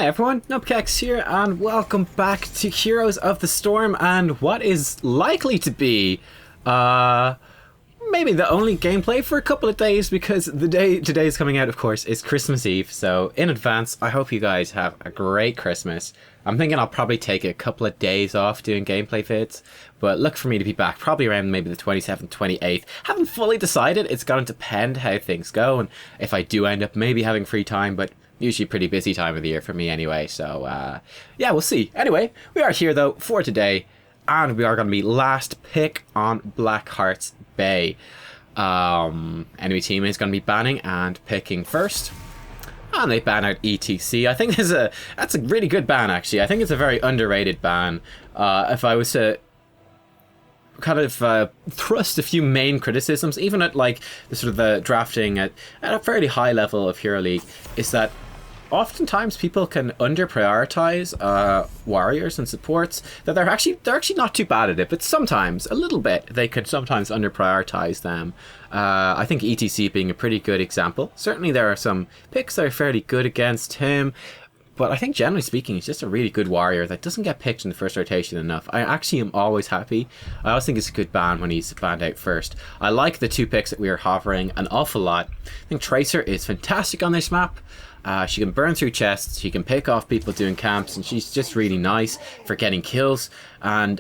everyone, Nubkeks here, and welcome back to Heroes of the Storm, and what is likely to be, maybe the only gameplay for a couple of days, because the day today is coming out, of course, is Christmas Eve, so in advance, I hope you guys have a great Christmas. I'm thinking I'll probably take a couple of days off doing gameplay vids, but look for me to be back probably around maybe the 27th, 28th. Haven't fully decided, it's going to depend how things go, and if I do end up maybe having free time, but usually pretty busy time of the year for me anyway, so yeah, we'll see. Anyway, we are here though for today, and we are going to be last pick on Blackheart's Bay. Enemy team is going to be banning and picking first, and they ban out ETC. I think that's a really good ban actually. I think it's a very underrated ban. If I was to kind of thrust a few main criticisms, even at like the sort of the drafting at a fairly high level of Hero League, is that oftentimes people can under prioritize warriors and supports. That they're actually not too bad at it, but sometimes a little bit they could sometimes under prioritize them. I think ETC being a pretty good example. Certainly there are some picks that are fairly good against him, but I think generally speaking, he's just a really good warrior that doesn't get picked in the first rotation enough. I actually am always happy. I always think it's a good ban when he's banned out first. I like the two picks that we are hovering an awful lot. I think Tracer is fantastic on this map. She can burn through chests, she can pick off people doing camps, and she's just really nice for getting kills. And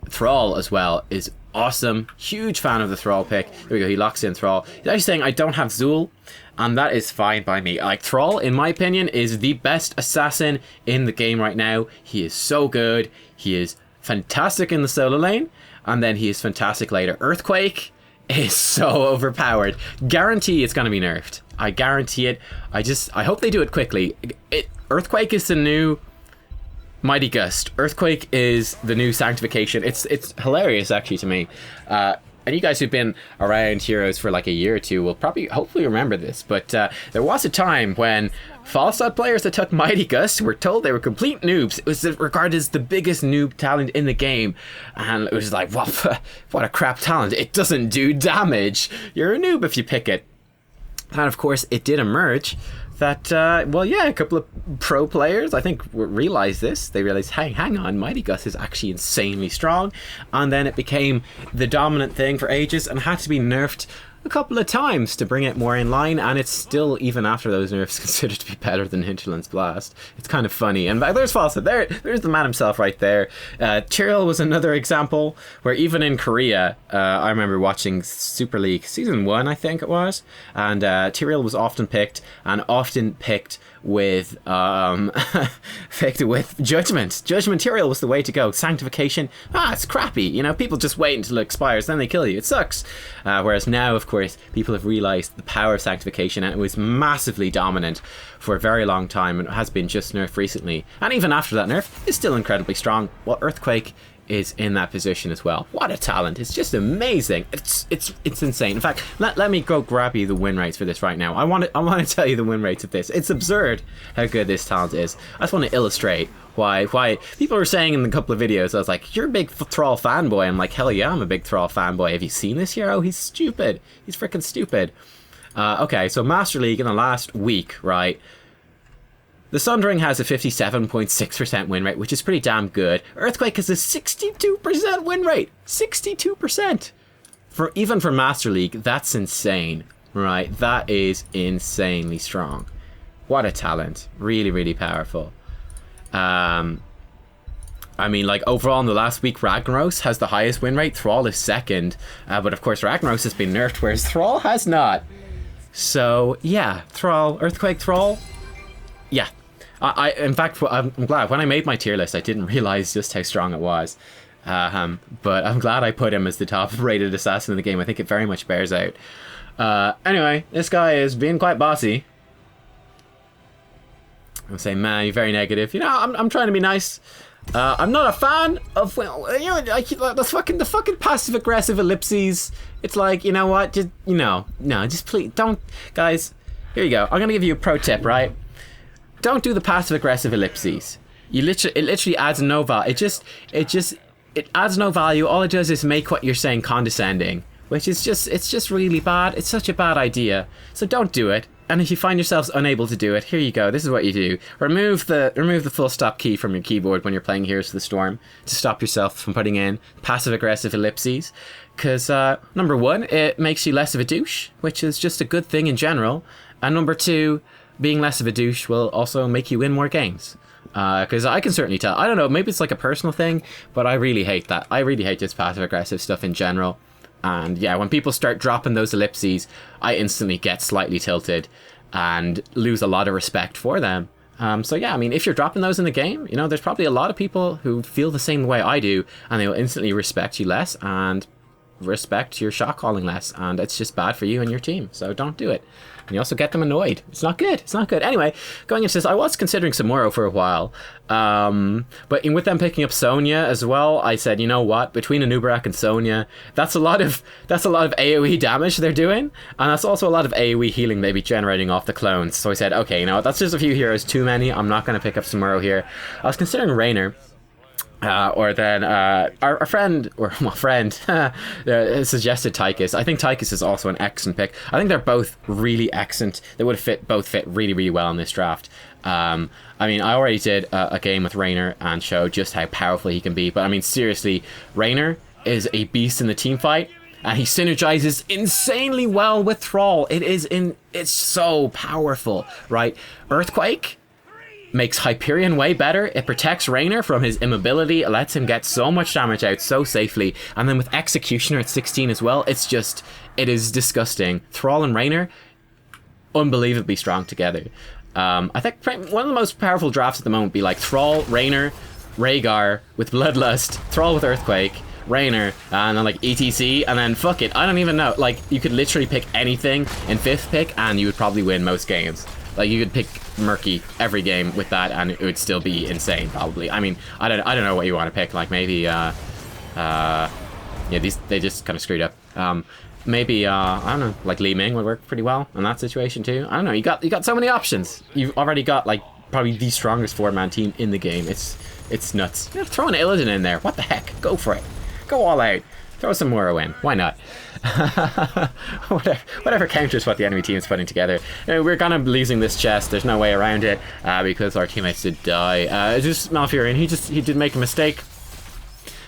Thrall as well is awesome. Huge fan of the Thrall pick. There we go, he locks in Thrall. He's actually saying I don't have Zool, and that is fine by me. Like, Thrall, in my opinion, is the best assassin in the game right now. He is so good. He is fantastic in the solo lane, and then he is fantastic later. Earthquake is so overpowered. Guarantee it's going to be nerfed. I guarantee it. I hope they do it quickly. Earthquake is the new Mighty Gust. Earthquake is the new Sanctification. It's hilarious actually to me. And you guys who've been around Heroes for like a year or two will probably hopefully remember this, but there was a time when Falstad players that took Mighty Gust were told they were complete noobs. It was regarded as the biggest noob talent in the game, and it was like, what a crap talent. It doesn't do damage. You're a noob if you pick it. And of course it did emerge that, well, yeah, a couple of pro players, I think, realized this. They realized, hey, hang on, Mighty Gust is actually insanely strong. And then it became the dominant thing for ages and had to be nerfed a couple of times to bring it more in line, and it's still, even after those nerfs, considered to be better than Hinterland's Blast. It's kind of funny. And there's Falstad. There's the man himself right there. Tyrell was another example where even in Korea, I remember watching Super League Season 1, I think it was, and Tyrell was often picked with picked with Judgment. Judgment Tyrell was the way to go. Sanctification, it's crappy. You know, people just wait until it expires, then they kill you. It sucks. Whereas now, of course, people have realized the power of Sanctification, and it was massively dominant for a very long time, and it has been just nerfed recently. And even after that nerf, it's still incredibly strong. Well, Earthquake is in that position as well. What a talent. It's just amazing. It's insane. In fact, let me go grab you the win rates for this right now. I want to tell you the win rates of this. It's absurd how good this talent is. I just want to illustrate why people were saying in a couple of videos, I was like, you're a big Thrall fanboy. I'm like, hell yeah, I'm a big Thrall fanboy. Have you seen this hero? He's stupid. He's freaking stupid. Okay, so Master League in the last week, right? The Sundering has a 57.6% win rate, which is pretty damn good. Earthquake has a 62% win rate. 62%! Even for Master League, that's insane, right? That is insanely strong. What a talent. Really, really powerful. I mean, like, overall in the last week, Ragnaros has the highest win rate. Thrall is second. But of course, Ragnaros has been nerfed, whereas Thrall has not. So, yeah. Thrall, Earthquake, Thrall. Yeah, in fact, I'm glad when I made my tier list, I didn't realize just how strong it was. But I'm glad I put him as the top rated assassin in the game. I think it very much bears out. Anyway, this guy is being quite bossy. I'm saying, man, you're very negative. You know, I'm trying to be nice. I'm not a fan of, well, you know, the fucking passive aggressive ellipses. It's like, you know what? Just, you know, no, just please don't, guys. Here you go. I'm gonna give you a pro tip, right? Don't do the passive aggressive ellipses. It literally adds no value. It adds no value. All it does is make what you're saying condescending, which is it's just really bad. It's such a bad idea. So don't do it. And if you find yourselves unable to do it, here you go. This is what you do. Remove the full stop key from your keyboard when you're playing Heroes of the Storm to stop yourself from putting in passive-aggressive ellipses. Because, number one, it makes you less of a douche, which is just a good thing in general. And number two, being less of a douche will also make you win more games. Because I can certainly tell. I don't know, maybe it's like a personal thing, but I really hate that. I really hate this passive-aggressive stuff in general. And yeah, when people start dropping those ellipses, I instantly get slightly tilted and lose a lot of respect for them. So yeah, I mean, if you're dropping those in the game, you know, there's probably a lot of people who feel the same way I do, and they will instantly respect you less and respect your shot calling less, and it's just bad for you and your team. So don't do it. And you also get them annoyed. It's not good. It's not good. Anyway, going into this, I was considering Samuro for a while. But with them picking up Sonya as well, I said, you know what? Between Nubkeks and Sonya, that's a lot of AoE damage they're doing. And that's also a lot of AoE healing they'd be generating off the clones. So I said, okay, you know what? That's just a few heroes too many. I'm not going to pick up Samuro here. I was considering Raynor. Or then our friend suggested Tychus. I think Tychus is also an excellent pick. I think they're both really excellent. They would have both fit really, really well in this draft. I mean, I already did a game with Raynor and showed just how powerful he can be. But I mean, seriously, Raynor is a beast in the team fight, and he synergizes insanely well with Thrall. It's so powerful, right? Earthquake makes Hyperion way better. It protects Raynor from his immobility. It lets him get so much damage out so safely. And then with Executioner at 16 as well, it is disgusting. Thrall and Raynor, unbelievably strong together. I think one of the most powerful drafts at the moment would be like Thrall, Raynor, Rhaegar with Bloodlust, Thrall with Earthquake, Raynor, and then like ETC, and then fuck it, I don't even know. Like, you could literally pick anything in 5th pick and you would probably win most games. Like, you could pick Murky every game with that, and it would still be insane, probably. I mean, I don't know what you want to pick. Like, maybe, yeah, they just kind of screwed up. Maybe, I don't know, like Li Ming would work pretty well in that situation too. I don't know. You got so many options. You've already got like probably the strongest 4-man team in the game. It's nuts. You know, throw an Illidan in there. What the heck? Go for it. Go all out. Throw some Muro in. Why not? whatever counters what the enemy team is putting together. We're kind of losing this chest. There's no way around it because our teammates did die. Just Malfurion. He did make a mistake.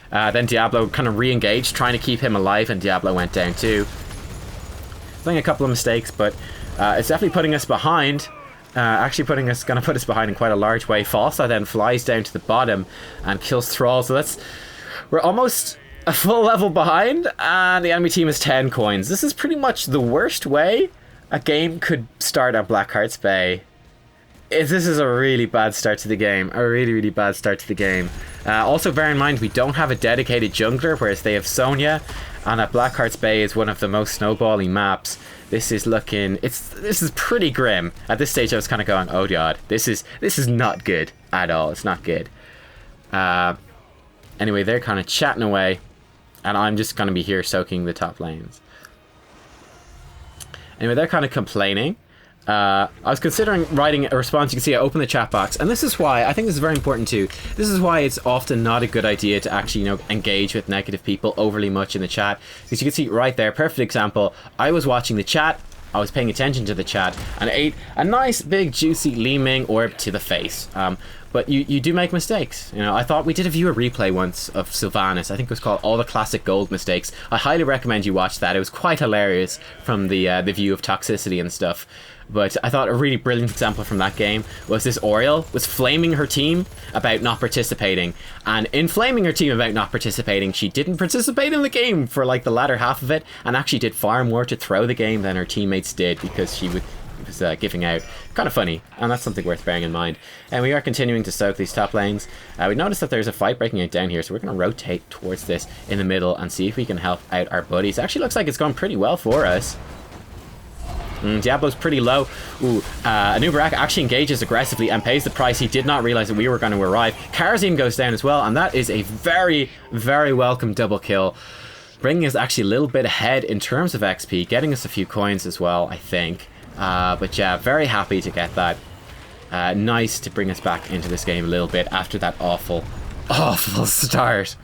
Then Diablo kind of re-engaged, trying to keep him alive, and Diablo went down too. I think a couple of mistakes, but it's definitely putting us behind. Actually gonna put us behind in quite a large way. Falsa then flies down to the bottom and kills Thrall. So we're almost a full level behind, and the enemy team is 10 coins. This is pretty much the worst way a game could start at Blackheart's Bay. This is a really bad start to the game. A really, really bad start to the game. Also bear in mind, we don't have a dedicated jungler, whereas they have Sonya, and that Blackheart's Bay is one of the most snowballing maps. This is pretty grim. At this stage I was kind of going, oh god, this is not good at all. It's not good. Anyway, they're kind of chatting away, and I'm just going to be here soaking the top lanes. Anyway, they're kind of complaining. I was considering writing a response. You can see I open the chat box, and this is why I think this is very important too. This is why it's often not a good idea to actually, engage with negative people overly much in the chat, because you can see right there, perfect example. I was watching the chat, I was paying attention to the chat, and ate a nice big juicy Li Ming orb to the face. But you do make mistakes. I thought we did a viewer replay once of Sylvanas. I think it was called All the Classic Gold Mistakes. I highly recommend you watch that. It was quite hilarious from the view of toxicity and stuff. But I thought a really brilliant example from that game was this Oriel was flaming her team about not participating. And in flaming her team about not participating, she didn't participate in the game for like the latter half of it, and actually did far more to throw the game than her teammates did, because she was giving out. Kind of funny, and that's something worth bearing in mind. And we are continuing to soak these top lanes. We noticed that there's a fight breaking out down here, so we're going to rotate towards this in the middle and see if we can help out our buddies. It actually looks like it's going pretty well for us. Diablo's pretty low. Nubkeks actually engages aggressively and pays the price. He did not realize that we were going to arrive. Karazim goes down as well, and that is a very, very welcome double kill, bringing us actually a little bit ahead in terms of XP, getting us a few coins as well, I think. But yeah, very happy to get that. Nice to bring us back into this game a little bit after that awful, awful start.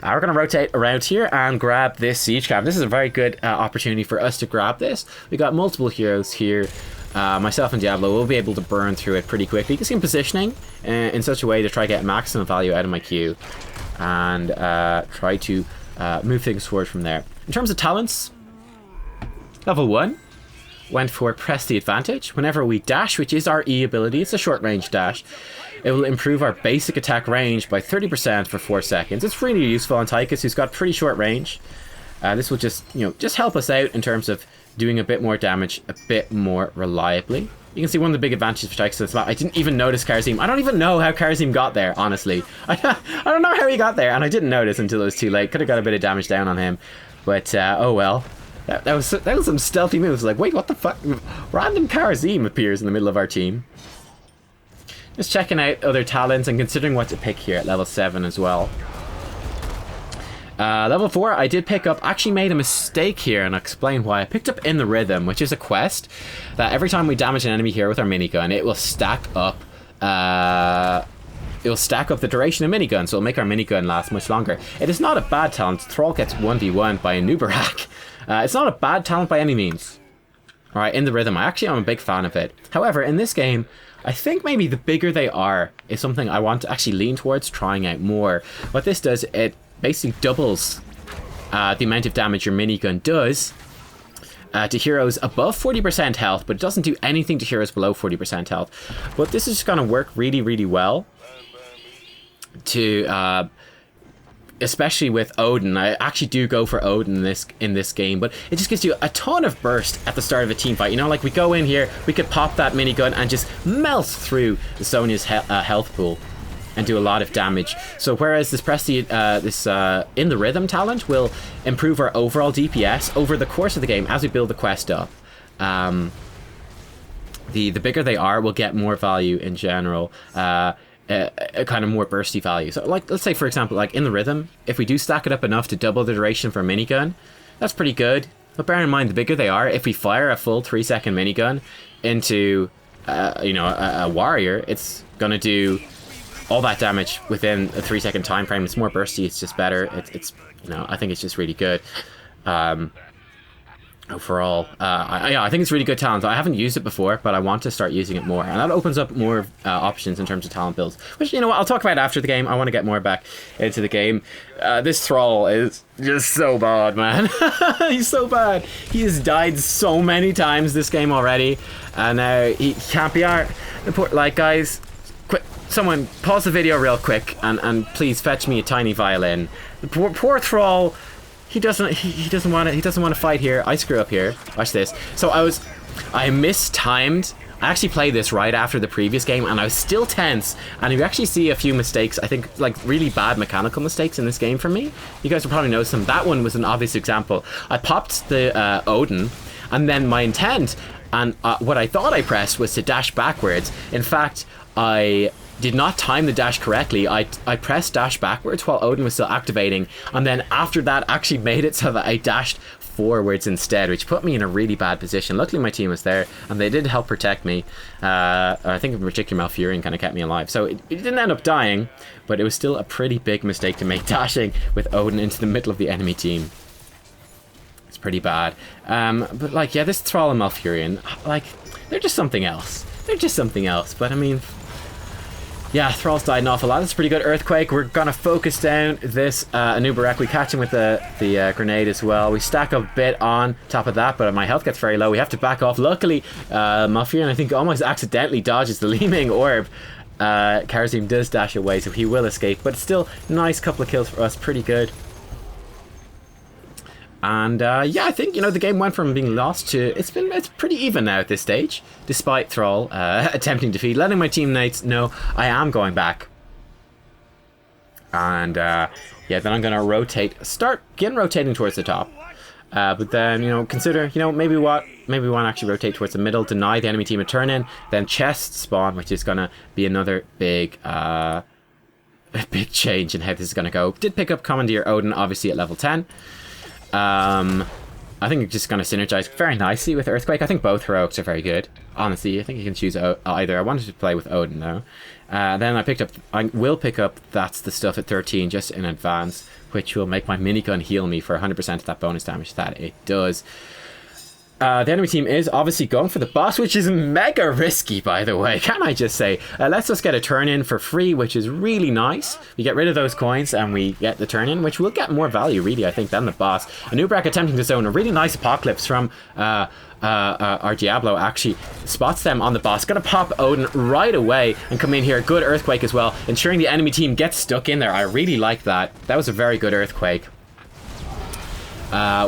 We're going to rotate around here and grab this siege camp. This is a very good opportunity for us to grab this. We got multiple heroes here. Myself and Diablo will be able to burn through it pretty quickly. Just in positioning in such a way to try to get maximum value out of my queue and try to move things forward from there. In terms of talents, level 1 went for Press the Advantage. Whenever we dash, which is our E ability, it's a short range dash, it will improve our basic attack range by 30% for 4 seconds. It's really useful on Tychus, who's got pretty short range. This will just, just help us out in terms of doing a bit more damage a bit more reliably. You can see one of the big advantages for Tychus is that I didn't even notice Karazim. I don't even know how Karazim got there, honestly. I don't know how he got there, and I didn't notice until it was too late. Could have got a bit of damage down on him, but oh well. That was some stealthy moves. Like, wait, what the fuck? Random Karazim appears in the middle of our team. Just checking out other talents and considering what to pick here at level 7 as well. Level 4, I did pick up, actually made a mistake here, and I'll explain why. I picked up In the Rhythm, which is a quest that every time we damage an enemy here with our minigun, it will stack up the duration of minigun, so it'll make our minigun last much longer. It is not a bad talent. Thrall gets 1v1 by a Nubkeks. It's not a bad talent by any means. Alright, In the Rhythm, I'm a big fan of it. However, in this game, I think maybe the bigger they are is something I want to actually lean towards trying out more. What this does, it basically doubles the amount of damage your minigun does to heroes above 40% health, but it doesn't do anything to heroes below 40% health. But this is just going to work really, really well to... especially with Odin. I actually do go for Odin in this game, but it just gives you a ton of burst at the start of a team fight. Like we go in here, we could pop that minigun and just melt through Sonya's health pool and do a lot of damage. So whereas this In the Rhythm talent will improve our overall DPS over the course of the game as we build the quest up. The bigger they are, we'll get more value in general. A kind of more bursty value. So like, let's say for example, like In the Rhythm, if we do stack it up enough to double the duration for a minigun, that's pretty good. But bear in mind, the bigger they are, if we fire a full 3-second minigun into a warrior, it's gonna do all that damage within a 3-second time frame. It's more bursty, it's just better. It's I think it's just really good. Overall, I think it's really good talent. I haven't used it before, but I want to start using it more, and that opens up more options in terms of talent builds, which I'll talk about after the game. I want to get more back into the game. This Thrall is just so bad, man. He's so bad. He has died so many times this game already, and now he can't be out. Like, guys, quick, someone pause the video real quick and please fetch me a tiny violin. The poor Thrall. He doesn't want to fight here. I screw up here. Watch this. So I mistimed. I actually played this right after the previous game, and I was still tense. And you actually see a few mistakes. I think like really bad mechanical mistakes in this game for me. You guys will probably notice them. That one was an obvious example. I popped the Odin, and then my intent and what I thought I pressed was to dash backwards. In fact, I did not time the dash correctly. I pressed dash backwards while Odin was still activating, and then after that actually made it so that I dashed forwards instead, which put me in a really bad position. Luckily my team was there and they did help protect me. I think in particular Malfurion kind of kept me alive, so it didn't end up dying, but it was still a pretty big mistake to make, dashing with Odin into the middle of the enemy team. It's pretty bad. But like, yeah, this Thrall and Malfurion, like, they're just something else. But I mean, yeah, Thrall's died an awful lot. That's a pretty good Earthquake. We're gonna focus down this Nubkeks. We catch him with the grenade as well. We stack a bit on top of that, but my health gets very low. We have to back off. Luckily, Malfurion, I think, almost accidentally dodges the Leeming Orb. Karazim does dash away, so he will escape. But still, nice couple of kills for us. Pretty good. And yeah, I think the game went from being lost to it's pretty even now at this stage, despite Thrall attempting defeat, letting my teammates know I am going back. And yeah, then I'm gonna begin rotating towards the top. But then consider maybe we want to actually rotate towards the middle, deny the enemy team a turn in, then chest spawn, which is gonna be another big big change in how this is gonna go. Did pick up Commandeer Odin obviously at level 10. I think it's just going to synergize very nicely with Earthquake. I think both heroics are very good. Honestly, I think you can choose either. I wanted to play with Odin though. Then I will pick up That's the Stuff at 13 just in advance, which will make my minigun heal me for 100% of that bonus damage that it does. The enemy team is obviously going for the boss, which is mega risky, by the way. Can I just say? Let's just get a turn in for free, which is really nice. We get rid of those coins and we get the turn in, which will get more value, really, I think, than the boss. A Nubkeks attempting to zone a really nice apocalypse from our Diablo actually spots them on the boss. Gonna pop Odin right away and come in here. Good Earthquake as well, ensuring the enemy team gets stuck in there. I really like that. That was a very good Earthquake.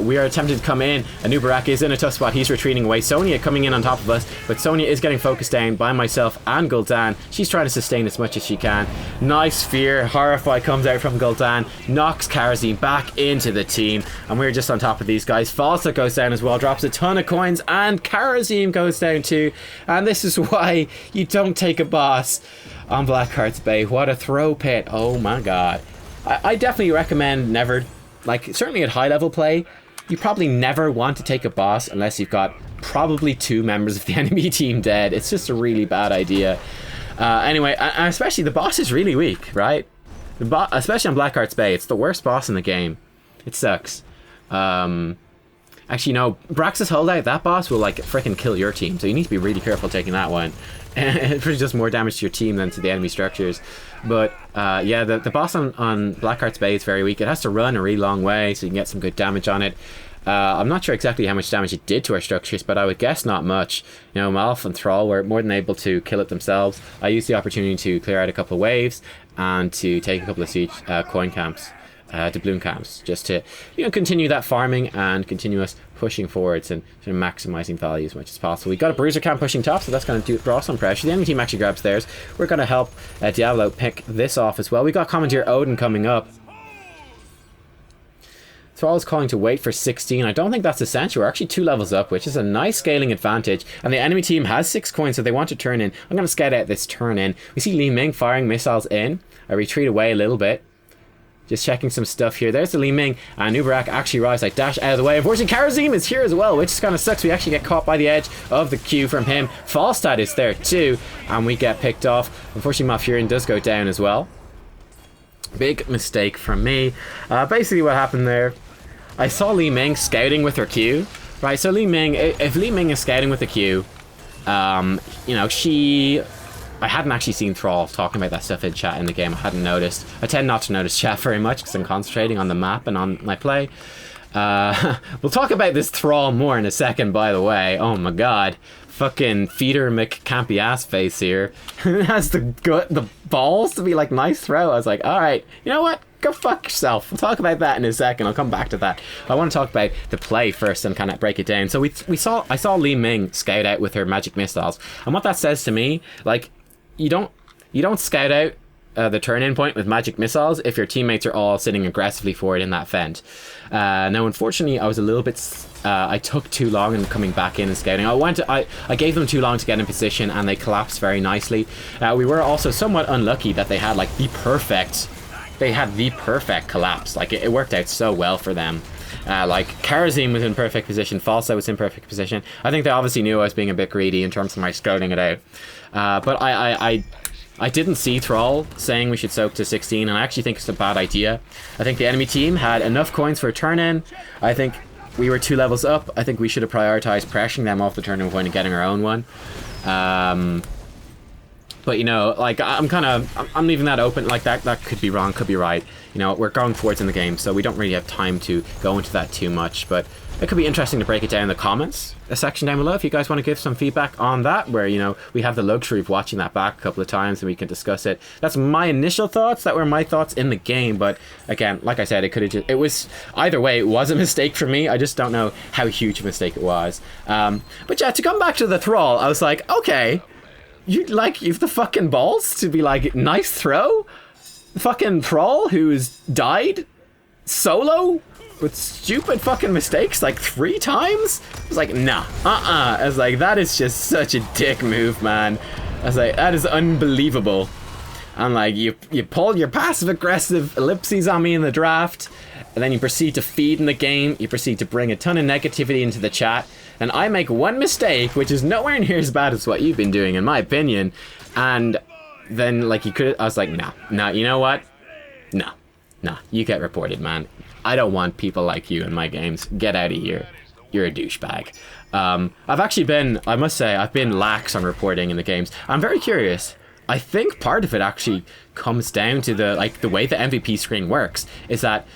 We are attempting to come in. Nubkeks is in a tough spot. He's retreating away. Sonya coming in on top of us, but Sonya is getting focused down by myself and Gul'dan. She's trying to sustain as much as she can. Nice fear. Horrify comes out from Gul'dan, knocks Karazim back into the team, and we're just on top of these guys. Falsa goes down as well, drops a ton of coins, and Karazim goes down too. And this is why you don't take a boss on Blackheart's Bay. What a throw pit. Oh my god. I definitely recommend never... Like, certainly at high level play, you probably never want to take a boss unless you've got probably 2 members of the enemy team dead. It's just a really bad idea. Anyway, and especially the boss is really weak, right? Especially on Blackheart's Bay, it's the worst boss in the game. It sucks. Actually, no, Brax's Holdout, that boss will like freaking kill your team, so you need to be really careful taking that one. It pretty does more damage to your team than to the enemy structures. But yeah, the boss on Blackheart's Bay is very weak. It has to run a really long way so you can get some good damage on it. I'm not sure exactly how much damage it did to our structures, but I would guess not much. You know, Malf and Thrall were more than able to kill it themselves. I used the opportunity to clear out a couple of waves and to take a couple of siege coin camps. Doubloon camps, just to, you know, continue that farming and continue us pushing forwards and sort of maximizing value as much as possible. We got a bruiser camp pushing top, so that's going to draw some pressure. The enemy team actually grabs theirs. We're going to help Diablo pick this off as well. We got Commandeer Odin coming up. Thrall is calling to wait for 16. I don't think that's essential. We're actually 2 levels up, which is a nice scaling advantage. And the enemy team has 6 coins, so they want to turn in. I'm going to scout out this turn in. We see Li Ming firing missiles in. I retreat away a little bit. Just checking some stuff here. There's the Li Ming, and Nubkeks actually arrives. I dash out of the way. Unfortunately, Karazim is here as well, which kind of sucks. We actually get caught by the edge of the Q from him. Falstad is there too, and we get picked off. Unfortunately, Malfurion does go down as well. Big mistake from me. Basically what happened there, I saw Li Ming scouting with her Q. Right, so Li Ming, if Li Ming is scouting with the Q, you know, I hadn't actually seen Thrall talking about that stuff in chat in the game. I hadn't noticed. I tend not to notice chat very much because I'm concentrating on the map and on my play. We'll talk about this Thrall more in a second, by the way. Oh my god. Fucking Feeder McCampy ass face here. Has the balls to be like, nice throw. I was like, alright, you know what? Go fuck yourself. We'll talk about that in a second. I'll come back to that. I want to talk about the play first and kind of break it down. So I saw Li Ming scout out with her magic missiles. And what that says to me, like, you don't scout out the turn-in point with magic missiles if your teammates are all sitting aggressively forward in that fend. Now, unfortunately, I was a little bit... I took too long in coming back in and scouting. I gave them too long to get in position, and they collapsed very nicely. We were also somewhat unlucky that they had like the perfect collapse. Like it worked out so well for them. Like Karazim was in perfect position, Falsa was in perfect position. I think they obviously knew I was being a bit greedy in terms of my scouting it out. But I didn't see Thrall saying we should soak to 16, and I actually think it's a bad idea. I think the enemy team had enough coins for a turn-in. I think we were 2 levels up. I think we should have prioritized pressuring them off the turn-in point and getting our own one. But, you know, like, I'm leaving that open. Like, that could be wrong, could be right. You know, we're going forwards in the game, so we don't really have time to go into that too much. But it could be interesting to break it down in the comments section down below if you guys want to give some feedback on that, where, you know, we have the luxury of watching that back a couple of times and we can discuss it. That's my initial thoughts. That were my thoughts in the game. But again, like I said, it was either way, it was a mistake for me. I just don't know how huge a mistake it was. But yeah, to come back to the Thrall, I was like, okay, you've the fucking balls to be like, nice throw? The fucking Thrall who's died solo with stupid fucking mistakes like 3 times? I was like, nah, I was like, that is just such a dick move, man. I was like, that is unbelievable. And like you pull your passive aggressive ellipses on me in the draft, and then you proceed to feed in the game. You proceed to bring a ton of negativity into the chat, and I make one mistake, which is nowhere near as bad as what you've been doing, in my opinion. And then like I was like, nah, you know what? Nah, you get reported, man. I don't want people like you in my games. Get out of here. You're a douchebag. I must say, I've been lax on reporting in the games. I'm very curious. I think part of it actually comes down to the way the MVP screen works is that,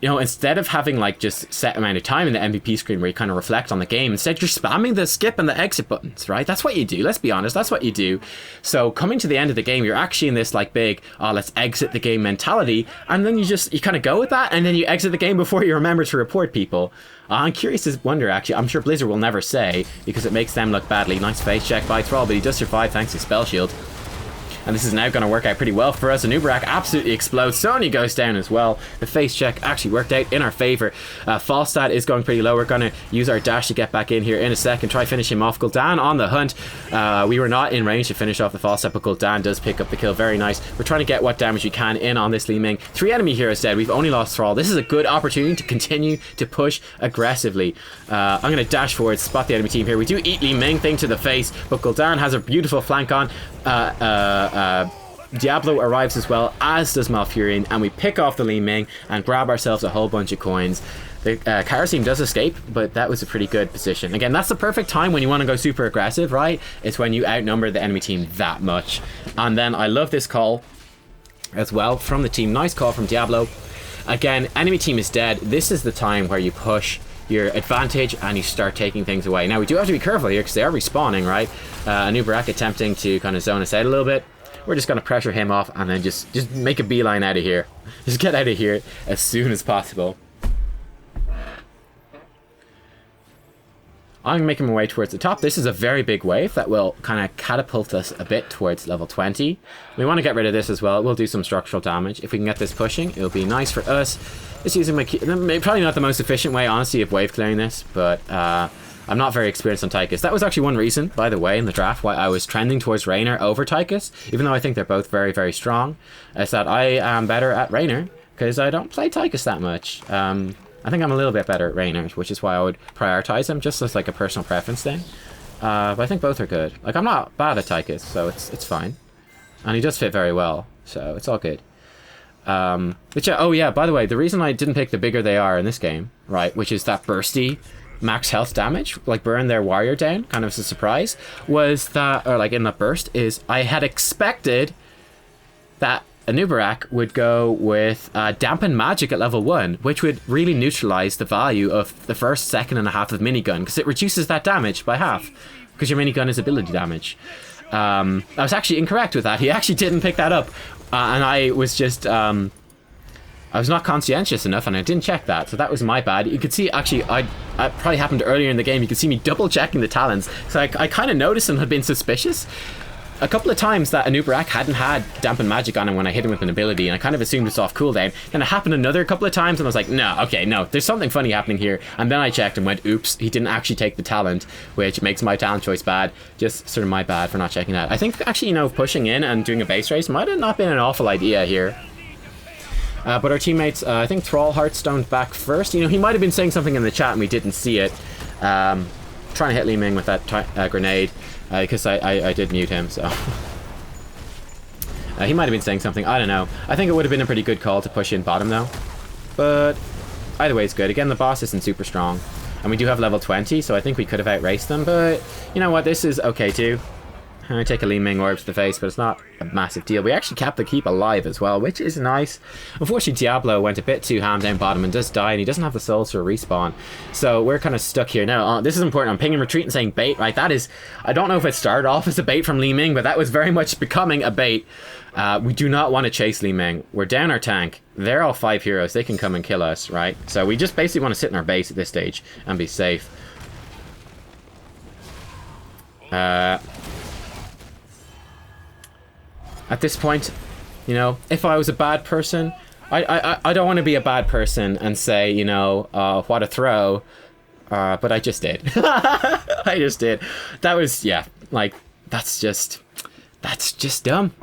you know, instead of having like just set amount of time in the MVP screen where you kind of reflect on the game, instead you're spamming the skip and the exit buttons, right? That's what you do. Let's be honest. That's what you do. So coming to the end of the game, you're actually in this like big, let's exit the game mentality. And then you kind of go with that. And then you exit the game before you remember to report people. I'm curious to wonder, actually. I'm sure Blizzard will never say because it makes them look badly. Nice face check by Thrall, but he does survive thanks to Spell Shield. And this is now going to work out pretty well for us. Nubkeks absolutely explodes. Sony goes down as well. The face check actually worked out in our favor. Falstad is going pretty low. We're going to use our dash to get back in here in a second. Try finish him off. Gul'dan on the hunt. We were not in range to finish off the Falstad, but Gul'dan does pick up the kill. Very nice. We're trying to get what damage we can in on this Li Ming. 3 enemy heroes dead. We've only lost Thrall. This is a good opportunity to continue to push aggressively. I'm going to dash forward, spot the enemy team here. We do eat Li Ming thing to the face, but Gul'dan has a beautiful flank on. Diablo arrives as well, as does Malfurion, and we pick off the Li Ming and grab ourselves a whole bunch of coins. The Kara team does escape, but that was a pretty good position. Again, that's the perfect time when you want to go super aggressive, right? It's when you outnumber the enemy team that much. And then I love this call as well from the team. Nice call from Diablo. Again, enemy team is dead. This is the time where you push your advantage and you start taking things away. Now we do have to be careful here because they are respawning, right? Nubkeks attempting to kind of zone us out a little bit. We're just going to pressure him off and then just make a beeline out of here. Just get out of here as soon as possible. I'm making my way towards the top. This is a very big wave that will kind of catapult us a bit towards level 20. We want to get rid of this as well. We'll do some structural damage. If we can get this pushing, it'll be nice for us. Just using my key. Probably not the most efficient way, honestly, of wave clearing this, but I'm not very experienced on Tychus. That was actually one reason, by the way, in the draft why I was trending towards Raynor over Tychus, even though I think they're both very, very strong. Is that I am better at Raynor because I don't play Tychus that much. I think I'm a little bit better at Raynor, which is why I would prioritize them, just as like a personal preference thing. But I think both are good. Like, I'm not bad at Tychus, so it's fine. And he does fit very well, so it's all good. But yeah, oh yeah, by the way, the reason I didn't pick the bigger they are in this game, right, which is that bursty max health damage, like burn their warrior down, kind of as a surprise, was that, or like in that burst, is I had expected that a Nubkeks would go with dampen magic at level 1, which would really neutralize the value of the first second and a half of minigun, because it reduces that damage by half, because your minigun is ability damage. I was actually incorrect with that. He actually didn't pick that up, and I was just I was not conscientious enough, and I didn't check that, so that was my bad. You could see, actually, it probably happened earlier in the game. You could see me double checking the talents, so I kind of noticed and had been suspicious a couple of times that a Nubkeks hadn't had dampen magic on him when I hit him with an ability, and I kind of assumed it's off cooldown. Then it happened another couple of times, and I was like, no, there's something funny happening here. And then I checked and went, oops, he didn't actually take the talent, which makes my talent choice bad. Just sort of my bad for not checking that. I think actually, you know, pushing in and doing a base race might have not been an awful idea here. But our teammates, I think Thrall heartstoned back first. You know, he might have been saying something in the chat and we didn't see it. Trying to hit Li Ming with that grenade, because I did mute him, so. He might have been saying something, I don't know. I think it would have been a pretty good call to push in bottom though. But either way it's good. Again, the boss isn't super strong. And we do have level 20, so I think we could have outraced them, but you know what, this is okay too. I take a Li Ming orb to the face, but it's not a massive deal. We actually kept the keep alive as well, which is nice. Unfortunately, Diablo went a bit too ham down bottom and does die, and he doesn't have the souls for a respawn. So we're kind of stuck here. Now, this is important. I'm pinging retreat and saying bait, right? That is, I don't know if it started off as a bait from Li Ming, but that was very much becoming a bait. We do not want to chase Li Ming. We're down our tank. They're all 5 heroes. They can come and kill us, right? So we just basically want to sit in our base at this stage and be safe. At this point, you know, if I was a bad person, I don't want to be a bad person and say, you know, what a throw, but I just did. I just did. That was, yeah, like, that's just dumb.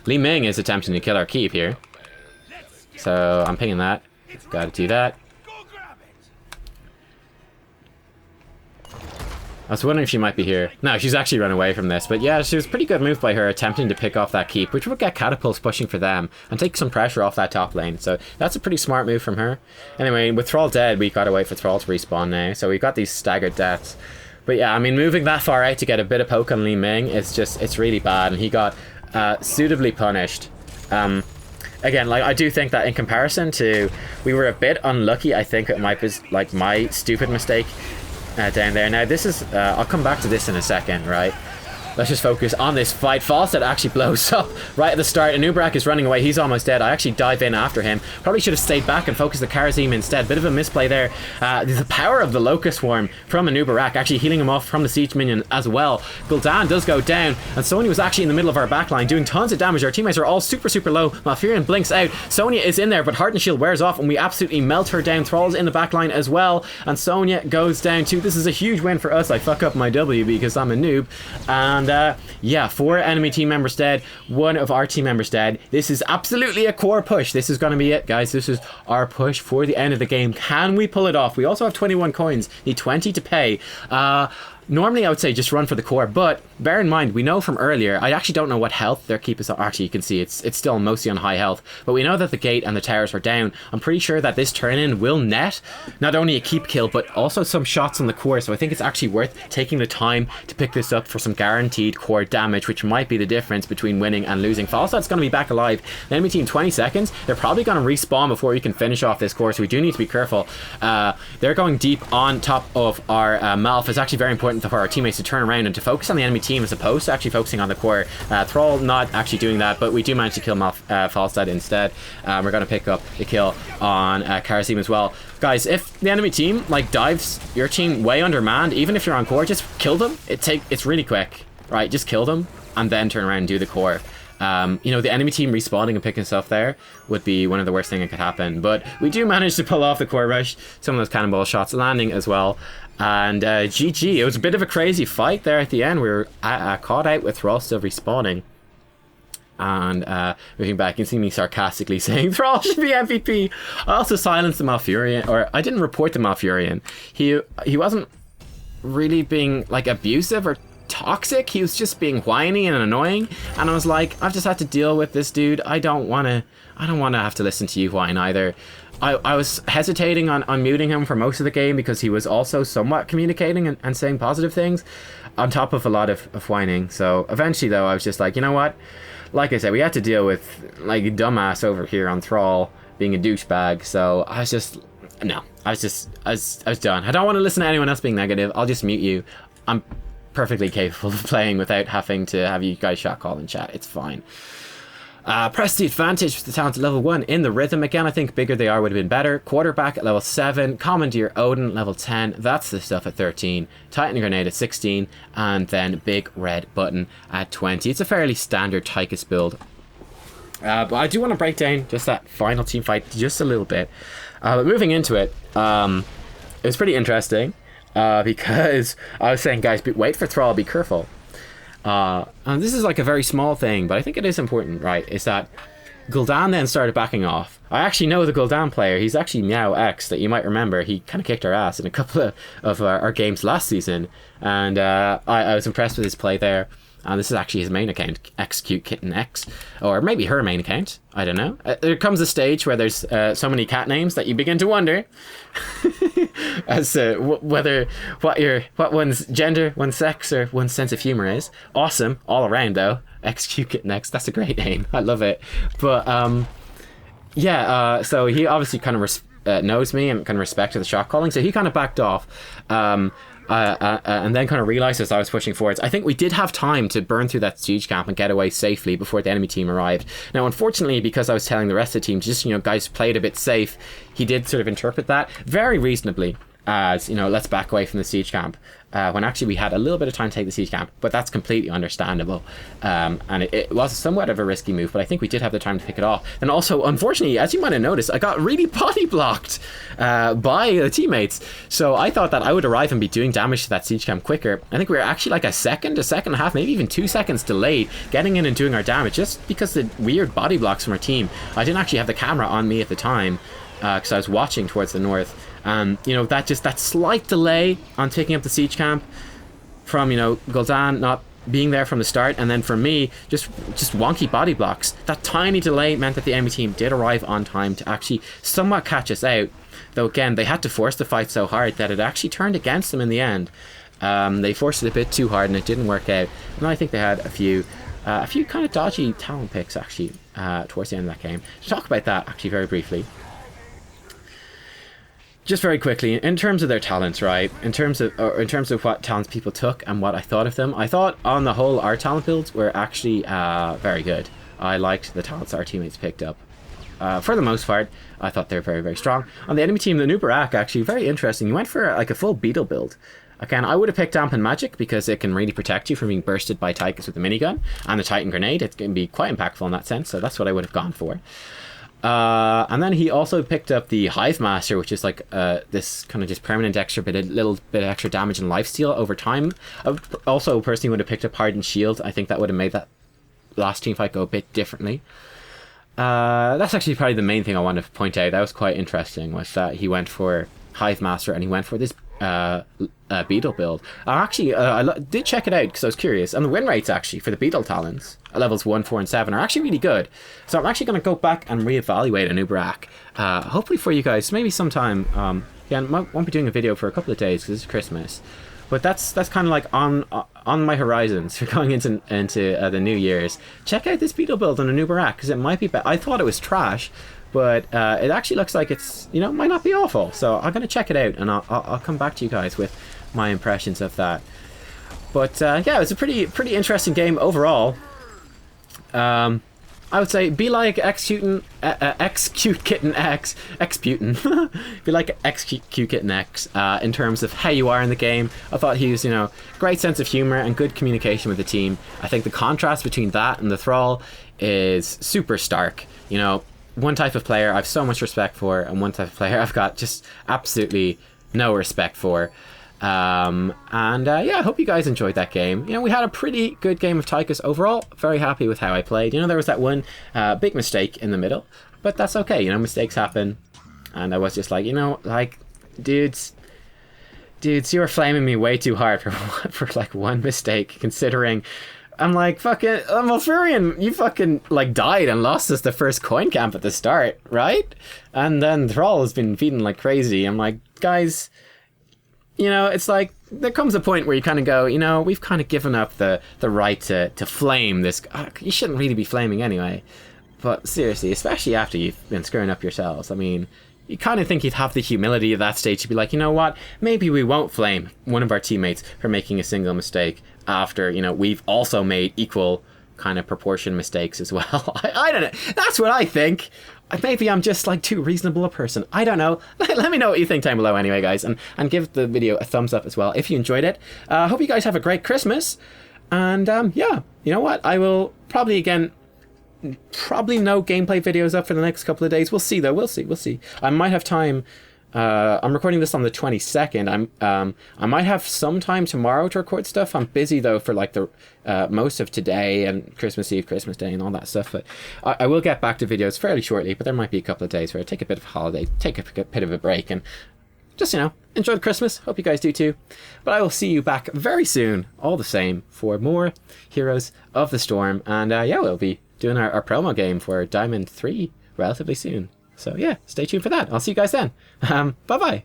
Li Ming is attempting to kill our keep here. So I'm pinging that. Gotta do that. I was wondering if she might be here. No, she's actually run away from this. But yeah, she was a pretty good move by her attempting to pick off that keep, which would get catapults pushing for them and take some pressure off that top lane. So that's a pretty smart move from her. Anyway, with Thrall dead, we gotta wait for Thrall to respawn now. So we've got these staggered deaths. But yeah, I mean, moving that far out to get a bit of poke on Li Ming is just, it's really bad. And he got suitably punished. Again, like, I do think that in comparison to, we were a bit unlucky. I think it might be like my stupid mistake down there. Now this is, I'll come back to this in a second, right? Let's just focus on this fight. Falstad actually blows up right at the start. Nubkeks is running away. He's almost dead. I actually dive in after him. Probably should have stayed back and focused the Karazim instead. Bit of a misplay there. The power of the Locust Swarm from Nubkeks actually healing him off from the Siege Minion as well. Gul'dan does go down, and Sonya was actually in the middle of our backline doing tons of damage. Our teammates are all super, super low. Malfurion blinks out. Sonya is in there, but Heart and Shield wears off, and we absolutely melt her down. Thrall's in the backline as well, and Sonya goes down too. This is a huge win for us. I fuck up my W because I'm a noob. And yeah, 4 enemy team members dead, 1 of our team members dead. This is absolutely a core push. This is going to be it, guys. This is our push for the end of the game. Can we pull it off? We also have 21 coins, need 20 to pay. Normally I would say just run for the core, but bear in mind, we know from earlier, I actually don't know what health their keep is on. Actually, you can see it's still mostly on high health, but we know that the gate and the towers are down. I'm pretty sure that this turn-in will net not only a keep kill, but also some shots on the core, so I think it's actually worth taking the time to pick this up for some guaranteed core damage, which might be the difference between winning and losing. Falstad's going to be back alive. The enemy team, 20 seconds. They're probably going to respawn before we can finish off this core, so we do need to be careful. They're going deep on top of our Malf. It's actually very important for our teammates to turn around and to focus on the enemy team as opposed to actually focusing on the core. Thrall not actually doing that, but we do manage to kill Falstad instead. We're going to pick up the kill on Karazim as well. Guys, if the enemy team like dives your team way undermanned, even if you're on core, just kill them. It's really quick, right? Just kill them and then turn around and do the core. You know, the enemy team respawning and picking stuff there would be one of the worst things that could happen. But we do manage to pull off the core rush. Some of those cannonball shots landing as well. And GG. It was a bit of a crazy fight there at the end. We were caught out with Thrall still respawning. And moving back, you can see me sarcastically saying Thrall should be MVP. I also silenced the Malfurion, or I didn't report the Malfurion. He wasn't really being like abusive or toxic. He was just being whiny and annoying, and I was like, I've just had to deal with this dude. I don't want to have to listen to you whine either. I was hesitating on muting him for most of the game because he was also somewhat communicating and saying positive things on top of a lot of whining. So eventually though, I was just like, you know what, like I said, we had to deal with like a dumbass over here on Thrall being a douchebag. So I was just, no, I was done. I don't want to listen to anyone else being negative. I'll just mute you. I'm perfectly capable of playing without having to have you guys shot call and chat. It's fine. Press the advantage with the talent at level 1 in the rhythm. Again, I think bigger they are would have been better. Quarterback at level 7. Commandeer Odin level 10. That's the stuff at 13. Titan Grenade at 16. And then Big Red Button at 20. It's a fairly standard Tychus build. But I do want to break down just that final team fight just a little bit. But moving into it, it was pretty interesting. Because I was saying, guys, wait for Thrall, be careful. And this is like a very small thing, but I think it is important, right? Is that Gul'dan then started backing off. I actually know the Gul'dan player. He's actually Meow X that you might remember. He kind of kicked our ass in a couple of our games last season. And I was impressed with his play there. And this is actually his main account, Execute Kitten X. Or maybe her main account. I don't know. There comes a stage where there's so many cat names that you begin to wonder as to what one's gender, one's sex, or one's sense of humor is. Awesome, all around though. Execute Kitten X. That's a great name. I love it. But yeah. So he obviously kind of knows me and kind of respected the shot calling. So he kind of backed off. And then kind of realized as I was pushing forwards, I think we did have time to burn through that siege camp and get away safely before the enemy team arrived. Now, unfortunately, because I was telling the rest of the team to just, guys, play it a bit safe, he did sort of interpret that very reasonably as, let's back away from the siege camp. when actually we had a little bit of time to take the siege camp, but that's completely understandable. And it was somewhat of a risky move, but I think we did have the time to pick it off. And also, unfortunately, as you might have noticed, I got really body blocked by the teammates. So I thought that I would arrive and be doing damage to that siege camp quicker. I think we were actually like a second and a half, maybe even 2 seconds delayed getting in and doing our damage, just because the weird body blocks from our team. I didn't actually have the camera on me at the time, because I was watching towards the north. You know, that slight delay on taking up the siege camp from, you know, Gul'dan not being there from the start, and then for me, just wonky body blocks. That tiny delay meant that the enemy team did arrive on time to actually somewhat catch us out. Though again, they had to force the fight so hard that it actually turned against them in the end. They forced it a bit too hard and it didn't work out. And I think they had a few kind of dodgy talent picks actually towards the end of that game. To talk about that actually very briefly. Just very quickly, in terms of their talents, right? In terms of what talents people took and what I thought of them, I thought on the whole our talent builds were actually very good. I liked the talents our teammates picked up. For the most part, I thought they were very, very strong. On the enemy team, the Nubkeks, actually very interesting. You went for like a full beetle build. Again, I would have picked Dampen Magic because it can really protect you from being bursted by Tychus with the minigun, and the Titan Grenade. It can be quite impactful in that sense, so that's what I would have gone for. And then he also picked up the Hive Master, which is like this kind of just permanent little bit of extra damage and lifesteal over time. I also personally would have picked up Hardened Shield. I think that would have made that last team fight go a bit differently. That's actually probably the main thing I wanted to point out. That was quite interesting, was that he went for Hive Master and he went for this Beetle build. I did check it out because I was curious, and the win rates actually for the Beetle talents levels 1, 4, and 7 are actually really good. So I'm actually going to go back and reevaluate a Nubkeks, hopefully for you guys, maybe sometime. Again, won't be doing a video for a couple of days because it's Christmas, but that's kind of like on my horizons for going into the New Year's. Check out this Beetle build on a Nubkeks because it might be better. I thought it was trash, but it actually looks like it's, you know, might not be awful. So I'm going to check it out, and I'll come back to you guys with my impressions of that. But yeah, it was a pretty interesting game overall. I would say be like Execute Kitten X, Exputin. Be like Execute Kitten X in terms of how you are in the game. I thought he was, you know, great sense of humor and good communication with the team. I think the contrast between that and the Thrall is super stark. You know, one type of player I've so much respect for, and one type of player I've got just absolutely no respect for. Yeah, I hope you guys enjoyed that game. You know, we had a pretty good game of Tychus overall. Very happy with how I played. You know, there was that one big mistake in the middle, but that's okay. You know, mistakes happen. And I was just like, you know, like, dudes, you were flaming me way too hard for like one mistake, considering I'm like, fucking, Malfurion, you fucking like died and lost us the first coin camp at the start, right? And then Thrall has been feeding like crazy. I'm like, guys, you know, it's like there comes a point where you kind of go, you know, we've kind of given up the right to flame this. You shouldn't really be flaming anyway. But seriously, especially after you've been screwing up yourselves, I mean, you kind of think you'd have the humility at that stage to be like, you know what, maybe we won't flame one of our teammates for making a single mistake after, you know, we've also made equal kind of proportion mistakes as well. I don't know. That's what I think. Maybe I'm just like too reasonable a person. I don't know. Let me know what you think down below anyway, guys. And give the video a thumbs up as well if you enjoyed it. I hope you guys have a great Christmas. And yeah, you know what? I will probably no gameplay videos up for the next couple of days. We'll see though. We'll see. I might have time. I'm recording this on the 22nd. I might have some time tomorrow to record stuff. I'm busy though for like the most of today and Christmas Eve, Christmas Day, and all that stuff. But I will get back to videos fairly shortly. But there might be a couple of days where I take a bit of a holiday, take a bit of a break, and just, you know, enjoy the Christmas. Hope you guys do too. But I will see you back very soon, all the same, for more Heroes of the Storm. And yeah, we'll be doing our promo game for Diamond 3 relatively soon. So yeah, stay tuned for that. I'll see you guys then. Bye-bye.